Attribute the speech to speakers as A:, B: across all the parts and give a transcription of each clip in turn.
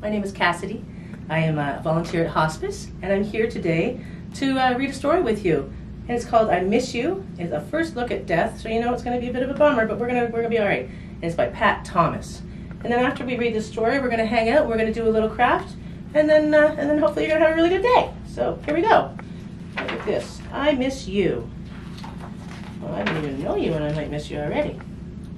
A: My name is Cassity. I am a volunteer at hospice, and I'm here today to read a story with you. And it's called I Miss You. It's a first look at death, so you know it's going to be a bit of a bummer, but we're gonna be all right. And it's by Pat Thomas. And then after we read this story, we're going to hang out, we're going to do a little craft, and then hopefully you're going to have a really good day. So here we go. Look at this. I miss you. Well, I didn't even know you, and I might miss you already.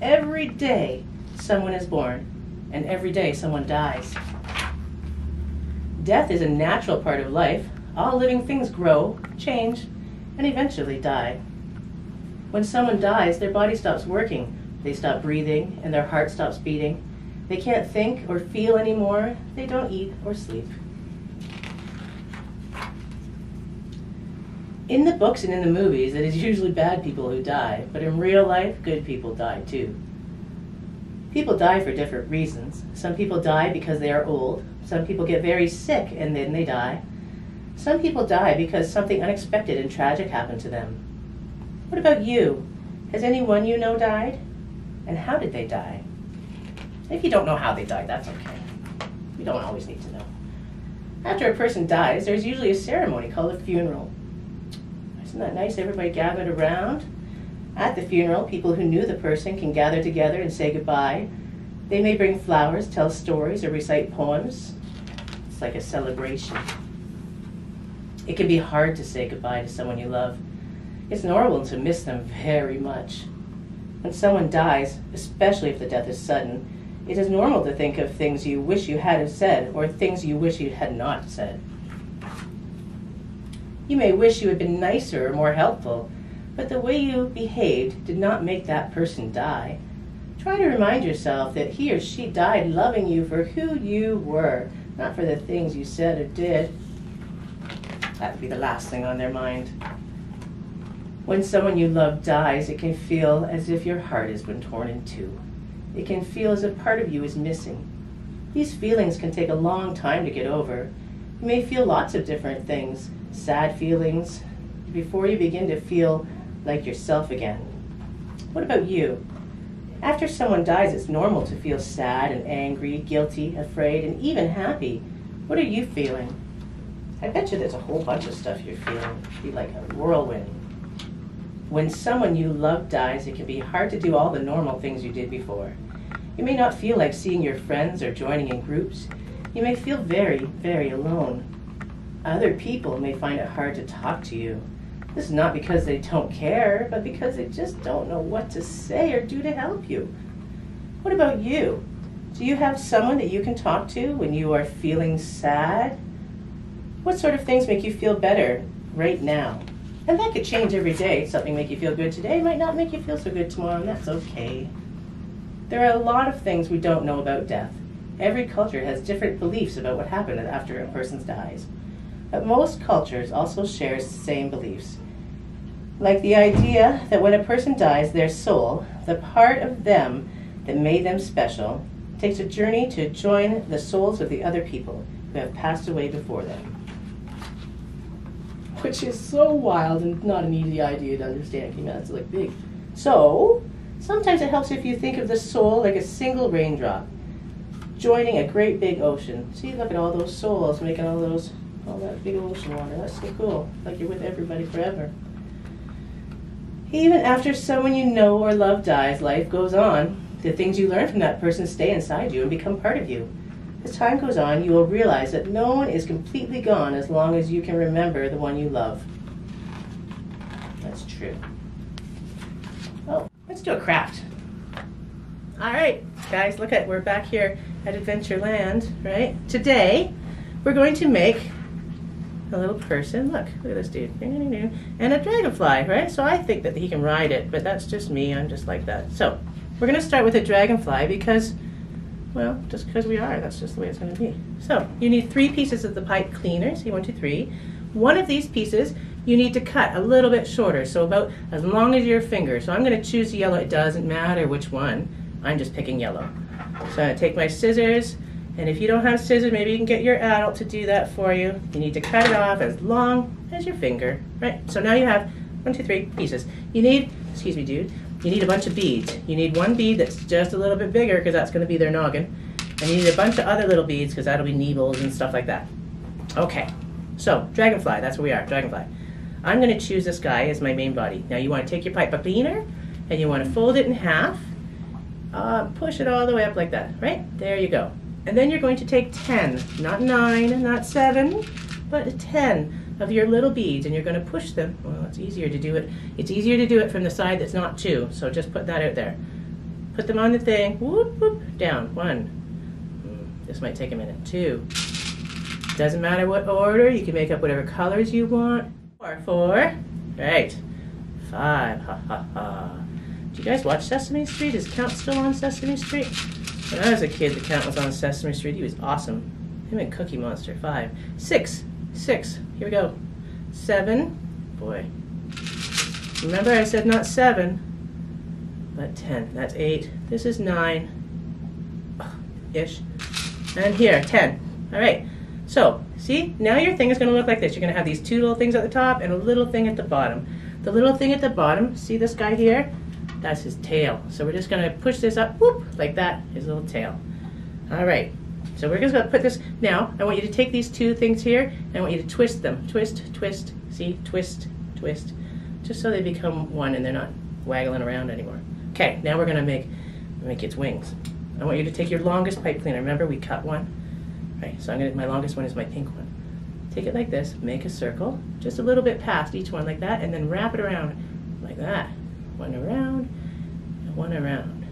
A: Every day someone is born, and every day someone dies. Death is a natural part of life. All living things grow, change, and eventually die. When someone dies, their body stops working. They stop breathing, and their heart stops beating. They can't think or feel anymore. They don't eat or sleep. In the books and in the movies, it is usually bad people who die, but in real life, good people die too. People die for different reasons. Some people die because they are old. Some people get very sick and then they die. Some people die because something unexpected and tragic happened to them. What about you? Has anyone you know died? And how did they die? If you don't know how they died, that's okay. We don't always need to know. After a person dies, there's usually a ceremony called a funeral. Isn't that nice? Everybody gathered around. At the funeral, people who knew the person can gather together and say goodbye. They may bring flowers, tell stories, or recite poems. It's like a celebration. It can be hard to say goodbye to someone you love. It's normal to miss them very much. When someone dies, especially if the death is sudden, it is normal to think of things you wish you had said or things you wish you had not said. You may wish you had been nicer or more helpful, but the way you behaved did not make that person die. Try to remind yourself that he or she died loving you for who you were, not for the things you said or did. That would be the last thing on their mind. When someone you love dies, it can feel as if your heart has been torn in two. It can feel as if part of you is missing. These feelings can take a long time to get over. You may feel lots of different things, sad feelings, before you begin to feel like yourself again. What about you? After someone dies, it's normal to feel sad and angry, guilty, afraid, and even happy. What are you feeling? I bet you there's a whole bunch of stuff you're feeling. It'd be like a whirlwind. When someone you love dies, it can be hard to do all the normal things you did before. You may not feel like seeing your friends or joining in groups. You may feel very, very alone. Other people may find it hard to talk to you. This is not because they don't care, but because they just don't know what to say or do to help you. What about you? Do you have someone that you can talk to when you are feeling sad? What sort of things make you feel better right now? And that could change every day. Something make you feel good today might not make you feel so good tomorrow, and that's okay. There are a lot of things we don't know about death. Every culture has different beliefs about what happened after a person dies. But most cultures also share the same beliefs. Like the idea that when a person dies, their soul, the part of them that made them special, takes a journey to join the souls of the other people who have passed away before them. Which is so wild and not an easy idea to understand. You know, it's like big. So, sometimes it helps if you think of the soul like a single raindrop, joining a great big ocean. See, look at all those souls making all that big ocean water. That's so cool. Like you're with everybody forever. Even after someone you know or love dies, life goes on. The things you learn from that person stay inside you and become part of you. As time goes on, you will realize that no one is completely gone as long as you can remember the one you love. That's true. Oh, let's do a craft. All right, guys, we're back here at Adventureland, right? Today, we're going to make a little person. Look at this dude. And a dragonfly, right? So I think that he can ride it, but that's just me. I'm just like that. So we're going to start with a dragonfly because, well, just because we are. That's just the way it's going to be. So you need 3 pieces of the pipe cleaner. See, 1, 2, 3. One of these pieces you need to cut a little bit shorter, so about as long as your finger. So I'm going to choose yellow. It doesn't matter which one. I'm just picking yellow. So I'm going to take my scissors. And if you don't have scissors, maybe you can get your adult to do that for you. You need to cut it off as long as your finger, right? So now you have 1, 2, 3 pieces. You need, you need a bunch of beads. You need one bead that's just a little bit bigger because that's going to be their noggin. And you need a bunch of other little beads because that'll be needles and stuff like that. Okay, so dragonfly, that's where we are, dragonfly. I'm going to choose this guy as my main body. Now you want to take your pipe cleaner and you want to fold it in half, push it all the way up like that, right? There you go. And then you're going to take 10, not 9, not 7, but 10 of your little beads, and you're going to push them. Well, it's easier to do it. It's easier to do it from the side that's not 2, so just put that out there. Put them on the thing, whoop, whoop, down, 1. This might take a minute. 2. Doesn't matter what order, you can make up whatever colors you want. 4, right. 5, ha ha ha. Do you guys watch Sesame Street? Is Count still on Sesame Street? When I was a kid, the Count was on Sesame Street. He was awesome. Him and Cookie Monster. 5, 6, here we go. 7, boy. Remember I said not 7, but 10. That's 8. This is 9-ish. And here, 10. All right. So, see, now your thing is going to look like this. You're going to have these 2 little things at the top and a little thing at the bottom. The little thing at the bottom, see this guy here? That's his tail. So we're just going to push this up, whoop, like that, his little tail. All right. So we're just going to put this, now I want you to take these 2 things here and I want you to twist them. Twist, twist, see, twist, twist. Just so they become one and they're not waggling around anymore. Okay, now we're going to make its wings. I want you to take your longest pipe cleaner. Remember we cut one? Right, so my longest one is my pink one. Take it like this, make a circle, just a little bit past each one like that, and then wrap it around like that. 1 around, and 1 around.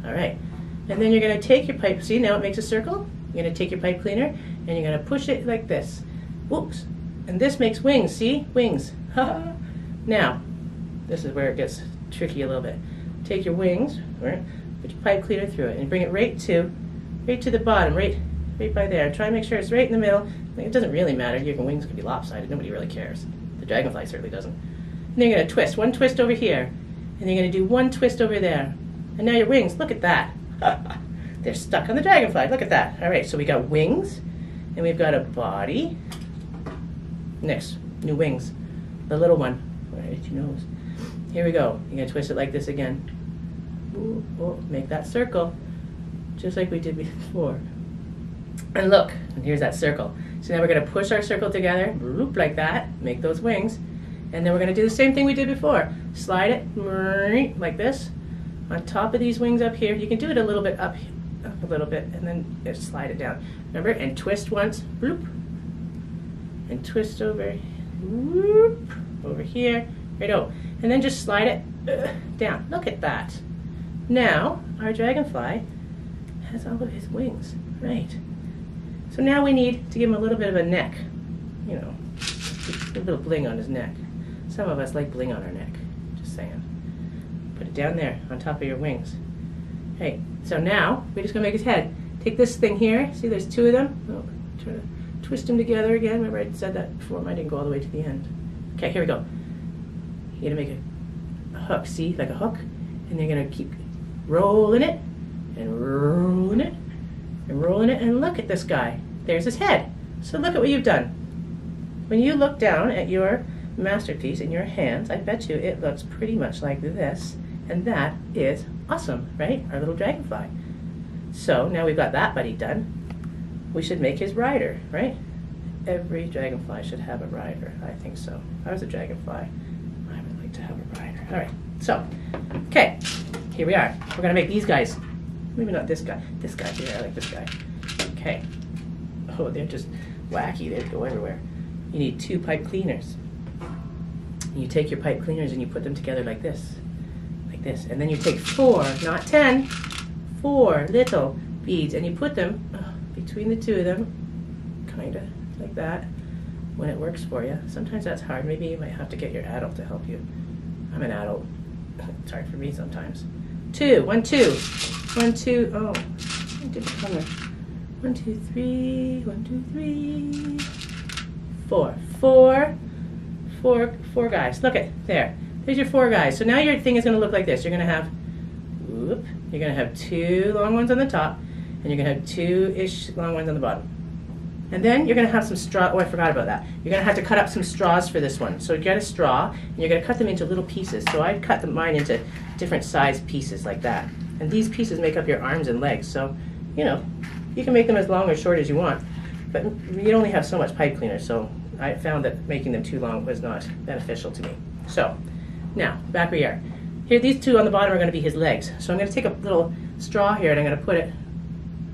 A: All right, and then you're going to take your pipe, see now it makes a circle? You're going to take your pipe cleaner, and you're going to push it like this. Whoops, and this makes wings, see? Wings. Now, this is where it gets tricky a little bit. Take your wings, right? Put your pipe cleaner through it, and bring it right to the bottom, right by there. Try and make sure it's right in the middle. It doesn't really matter. Your wings could be lopsided. Nobody really cares. The dragonfly certainly doesn't. And then you're going to twist. 1 twist over here. And you're going to do 1 twist over there. And now your wings, look at that. They're stuck on the dragonfly. Look at that. All right, so we got wings. And we've got a body. Next, new wings. The little one. Right at your nose. Here we go. You're going to twist it like this again. Ooh, oh, make that circle. Just like we did before. And look, and here's that circle. So now we're going to push our circle together, like that, make those wings, and then we're going to do the same thing we did before. Slide it like this on top of these wings up here. You can do it a little bit up a little bit, and then just slide it down. Remember, and twist once, bloop, and twist over, whoop, over here, right over, and then just slide it down. Look at that. Now our dragonfly has all of his wings, right? So now we need to give him a little bit of a neck, you know, a little bling on his neck. Some of us like bling on our neck, just saying. Put it down there on top of your wings. Hey, so now we're just gonna make his head. Take this thing here, see there's 2 of them? Oh, try to twist them together again. Remember I said that before, I didn't go all the way to the end. Okay, here we go. You're gonna make a hook, see, like a hook? And you're gonna keep rolling it, and rolling it, and rolling it, and look at this guy. There's his head. So look at what you've done. When you look down at your masterpiece in your hands, I bet you it looks pretty much like this, and that is awesome, right? Our little dragonfly. So now we've got that buddy done. We should make his rider, right? Every dragonfly should have a rider. I think so. If I was a dragonfly, I would like to have a rider. All right, so, okay, here we are. We're gonna make these guys. Maybe not this guy. This guy here, I like this guy. Okay. Oh, they're just wacky. They go everywhere. You need 2 pipe cleaners. You take your pipe cleaners and you put them together like this. Like this. And then you take 4, not 10, 4 little beads, and you put them between the 2 of them, kind of like that, when it works for you. Sometimes that's hard. Maybe you might have to get your adult to help you. I'm an adult. It's hard for me sometimes. 2, 1, 2. 1, 2, oh, different color. 1, 2, 3, 1, 2, 3, 4. 4 guys. Look at there. There's your 4 guys. So now your thing is going to look like this. You're going to have, whoop, you're going to have 2 long ones on the top, and you're going to have 2-ish long ones on the bottom. And then you're going to have some straw. Oh, I forgot about that. You're going to have to cut up some straws for this one. So you get a straw, and you're going to cut them into little pieces. So I cut mine into different size pieces like that. And these pieces make up your arms and legs. So you know, you can make them as long or short as you want, but you only have so much pipe cleaner, so I found that making them too long was not beneficial to me. So, now, back where you are. Here, these two on the bottom are going to be his legs. So I'm going to take a little straw here and I'm going to put it,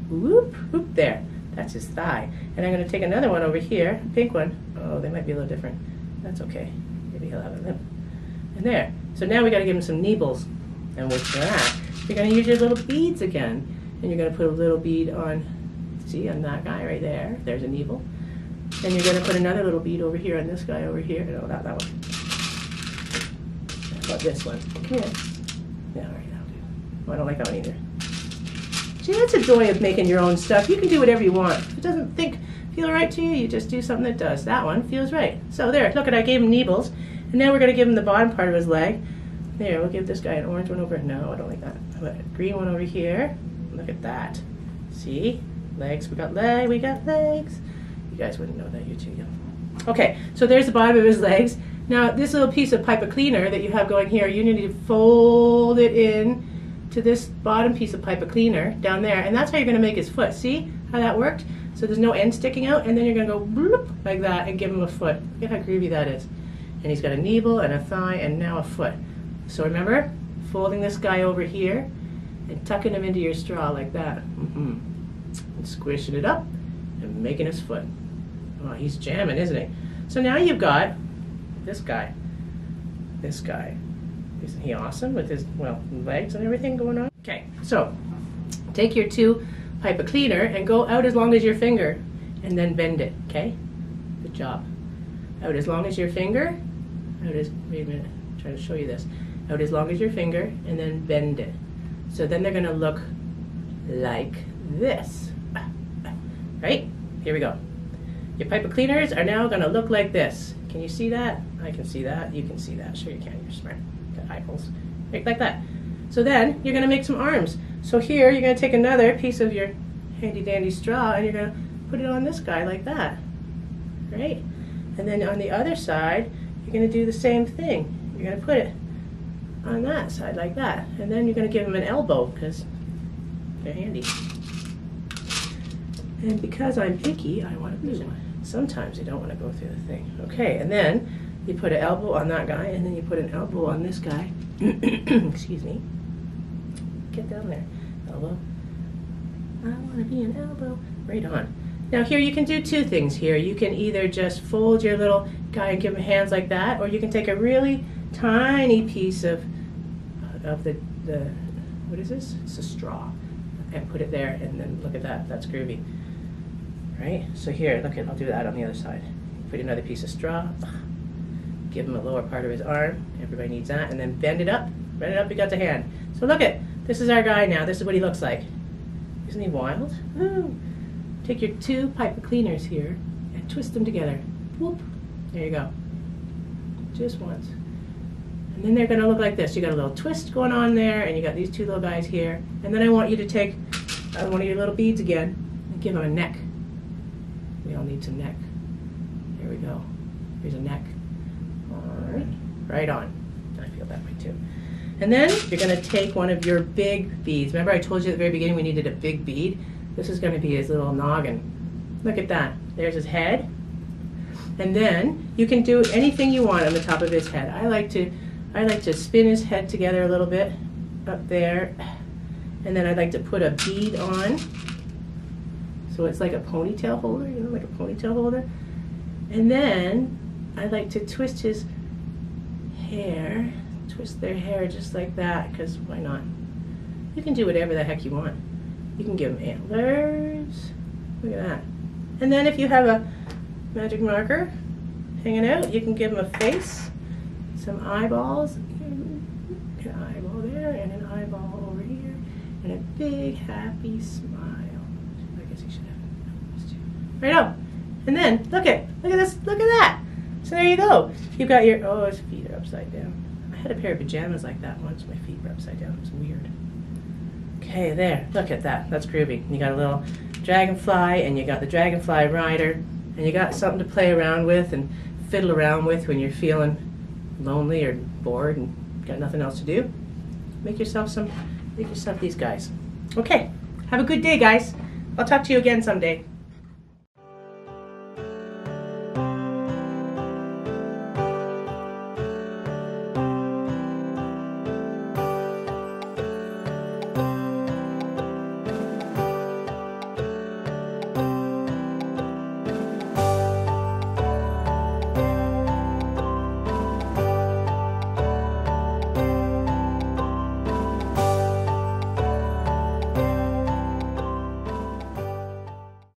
A: whoop, whoop, there. That's his thigh. And I'm going to take another one over here, pink one. Oh, they might be a little different. That's okay. Maybe he'll have a limp. And there. So now we got to give him some needles. And with that, you're going to use your little beads again. And you're going to put a little bead on, see, on that guy right there. There's a needle. And you're going to put another little bead over here on this guy over here. No, not that one. How about this one? Come here. Yeah, all right, that'll do. Oh, I don't like that one either. See, that's a joy of making your own stuff. You can do whatever you want. If it doesn't feel right to you, you just do something that does. That one feels right. So there, look at, I gave him needles. And now we're going to give him the bottom part of his leg. There, we'll give this guy an orange one over. No, I don't like that. How about a green one over here? Look at that. See? Legs, we got legs. You guys wouldn't know that, you're too young. Okay, so there's the bottom of his legs. Now, this little piece of pipe cleaner that you have going here, you need to fold it in to this bottom piece of pipe cleaner down there, and that's how you're going to make his foot. See how that worked? So there's no end sticking out, and then you're going to go bloop like that and give him a foot. Look at how groovy that is. And he's got a knee and a thigh and now a foot. So remember, folding this guy over here and tucking him into your straw like that. And squishing it up and making his foot. Oh, he's jamming, isn't he? So now you've got this guy. This guy. Isn't he awesome with his, well, legs and everything going on? Okay, so take your two pipe cleaner and go out as long as your finger and then bend it, okay? Good job. Out as long as your finger. Out as, wait a minute, I'm trying to show you this. Out as long as your finger and then bend it. So then they're going to look like this. Right? Here we go. Your pipe cleaners are now going to look like this. Can you see that? I can see that. You can see that. Sure you can. You're smart. Got eyeballs. Right, like that. So then you're going to make some arms. So here you're going to take another piece of your handy dandy straw and you're going to put it on this guy like that. Right? And then on the other side, you're going to do the same thing. You're going to put it on that side like that. And then you're going to give him an elbow because they're handy. And because I'm picky, I want a blue one. Sometimes you don't want to go through the thing. Okay, and then you put an elbow on that guy, and then you put an elbow on this guy. Excuse me. Get down there. Elbow. I want to be an elbow. Right on. Now here you can do two things here. You can either just fold your little guy and give him hands like that, or you can take a really tiny piece of the what is this? It's a straw. And put it there, and then look at that. That's groovy. Right? So here, look at, I'll do that on the other side. Put another piece of straw. Give him a lower part of his arm. Everybody needs that. And then bend it up. Bend it up, you got the hand. So look at, this is our guy now. This is what he looks like. Isn't he wild? Woo. Take your two pipe cleaners here and twist them together. Whoop. There you go. Just once. And then they're going to look like this. You got a little twist going on there, and you got these two little guys here. And then I want you to take one of your little beads again and give them a neck. We all need some neck. There we go. Here's a neck. All right. Right on. I feel that way too. And then you're going to take one of your big beads. Remember I told you at the very beginning we needed a big bead? This is going to be his little noggin. Look at that. There's his head. And then you can do anything you want on the top of his head. I like to spin his head together a little bit up there. And then I'd like to put a bead on. So it's like a ponytail holder, you know, like a ponytail holder. And then I like to twist his hair, twist their hair just like that, because why not? You can do whatever the heck you want. You can give them antlers. Look at that. And then if you have a magic marker hanging out, you can give them a face, some eyeballs, an eyeball there, and an eyeball over here, and a big happy smile. I guess you should have those two. Right up. And then look at this, look at that. So there you go. You've got your, oh, his feet are upside down. I had a pair of pajamas like that once. My feet were upside down. It was weird. Okay, there. Look at that. That's groovy. You got a little dragonfly, and you got the dragonfly rider, and you got something to play around with and fiddle around with when you're feeling lonely or bored and got nothing else to do. Make yourself these guys. Okay. Have a good day, guys. I'll talk to you again someday.